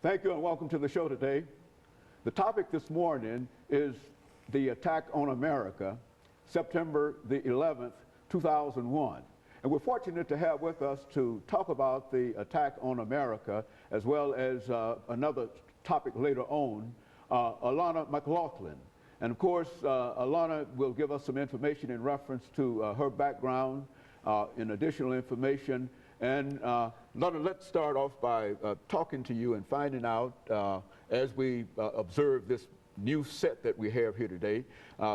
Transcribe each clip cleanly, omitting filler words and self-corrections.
Thank you and welcome to the show today. The topic this morning is the attack on America, September the 11th, 2001. And we're fortunate to have with us to talk about the attack on America, as well as another topic later on, Alana McLaughlin. And of course, Alana will give us some information in reference to her background, in additional information. And Alana, let's start off by talking to you and finding out, as we observe this new set that we have here today,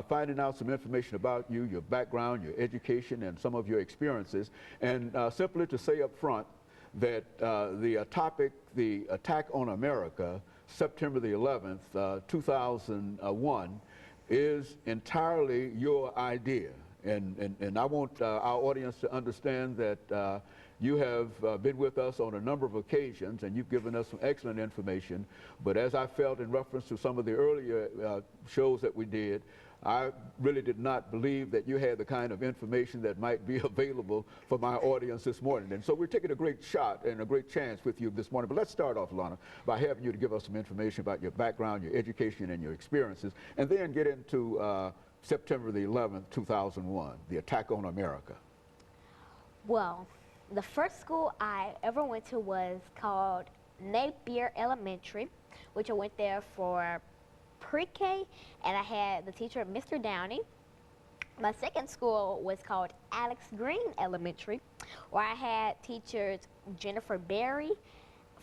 finding out some information about you, your background, your education, and some of your experiences. And simply to say up front that the topic, the attack on America, September the 11th, 2001, is entirely your idea. And I want our audience to understand that you have been with us on a number of occasions, and you've given us some excellent information. But as I felt in reference to some of the earlier shows that we did, I really did not believe that you had the kind of information that might be available for my audience this morning. And so we're taking a great shot and a great chance with you this morning. But let's start off, Alana, by having you to give us some information about your background, your education, and your experiences, and then get into September the 11th, 2001, the attack on America. Well, the first school I ever went to was called Napier Elementary, which I went there for pre-K, and I had the teacher, Mr. Downey. My second school was called Alex Green Elementary, where I had teachers Jennifer Berry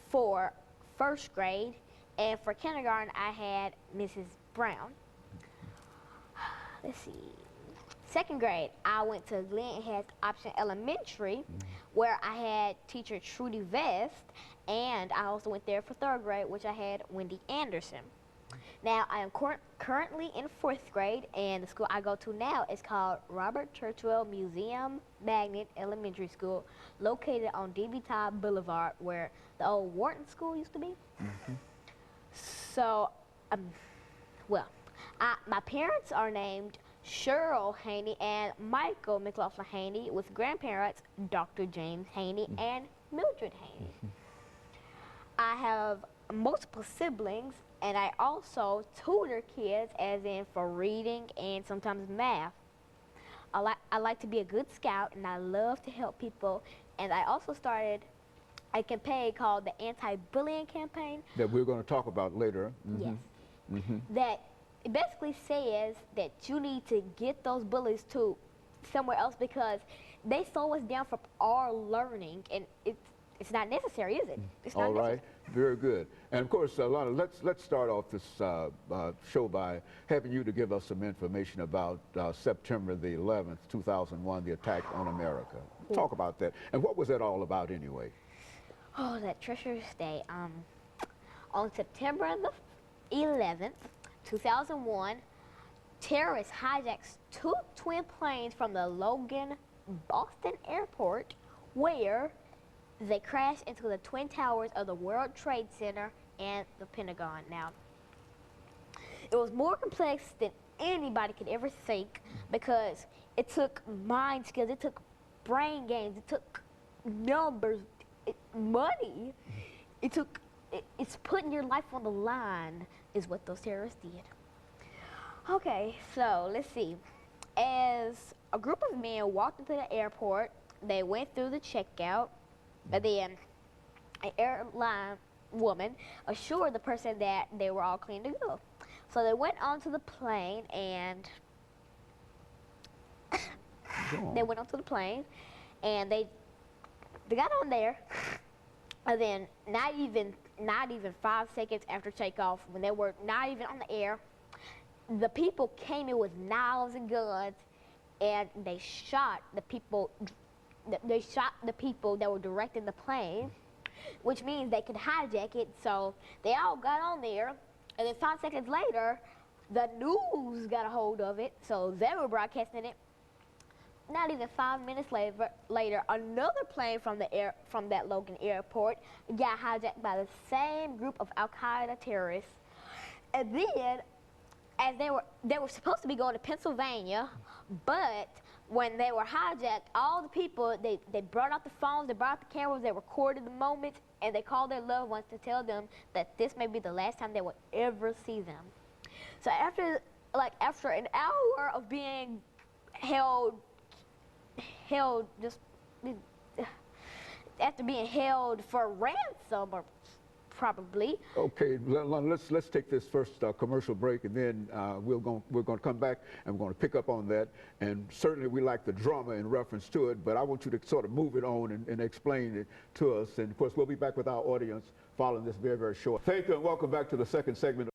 for first grade, and for kindergarten I had Mrs. Brown. Let's see. Second grade, I went to Glen Hess Option Elementary, where I had teacher Trudy Vest, and I also went there for third grade, which I had Wendy Anderson. Now, I am currently in fourth grade, and the school I go to now is called Robert Churchwell Museum Magnet Elementary School, located on D.B. Todd Boulevard, where the old Wharton School used to be. So, well, my parents are named Cheryl Haney and Michael McLaughlin Haney, with grandparents Dr. James Haney and Mildred Haney. I have multiple siblings, and I also tutor kids, as in for reading and sometimes math. I like to be a good scout, and I love to help people. And I also started a campaign called the Anti-Bullying Campaign. That we're going to talk about later. Yes. That it basically says that you need to get those bullies to somewhere else, because they slow us down from our learning, and it's not necessary, is it? It's not necessary. All right, very good. And of course, Alana, let's start off this show by having you to give us some information about September the 11th, 2001, the attack on America. Talk about that. And what was that all about anyway? Oh, that treacherous day. On September the 11th, 2001, terrorists hijacked two twin planes from the Logan, Boston airport, where they crashed into the twin towers of the World Trade Center and the Pentagon. Now, it was more complex than anybody could ever think, because it took mind skills, it took brain games, it took numbers, money. It's putting your life on the line, is what those terrorists did. Okay, so let's see. As a group of men walked into the airport, they went through the checkout, and then an airline woman assured the person that they were all clean to go. So they went onto the plane, and they got on there, and then not even 5 seconds after takeoff, when they were not even on the air, the people came in with knives and guns, and they shot the people. They shot the people that were directing the plane, which means they could hijack it. So they all got on there, and then 5 seconds later, the news got a hold of it, so they were broadcasting it. Not even 5 minutes later, another plane from that Logan airport got hijacked by the same group of Al-Qaeda terrorists. And then, as they were supposed to be going to Pennsylvania, but when they were hijacked, all the people, they brought out the phones, they brought out the cameras, they recorded the moments, and they called their loved ones to tell them that this may be the last time they will ever see them. So after an hour of being held after being held for ransom, or probably. Okay, let's take this first commercial break, and then we're going to come back and we're going to pick up on that. And certainly we like the drama in reference to it, but I want you to sort of move it on and explain it to us. And of course, we'll be back with our audience following this very, very short. Thank you, and welcome back to the second segment.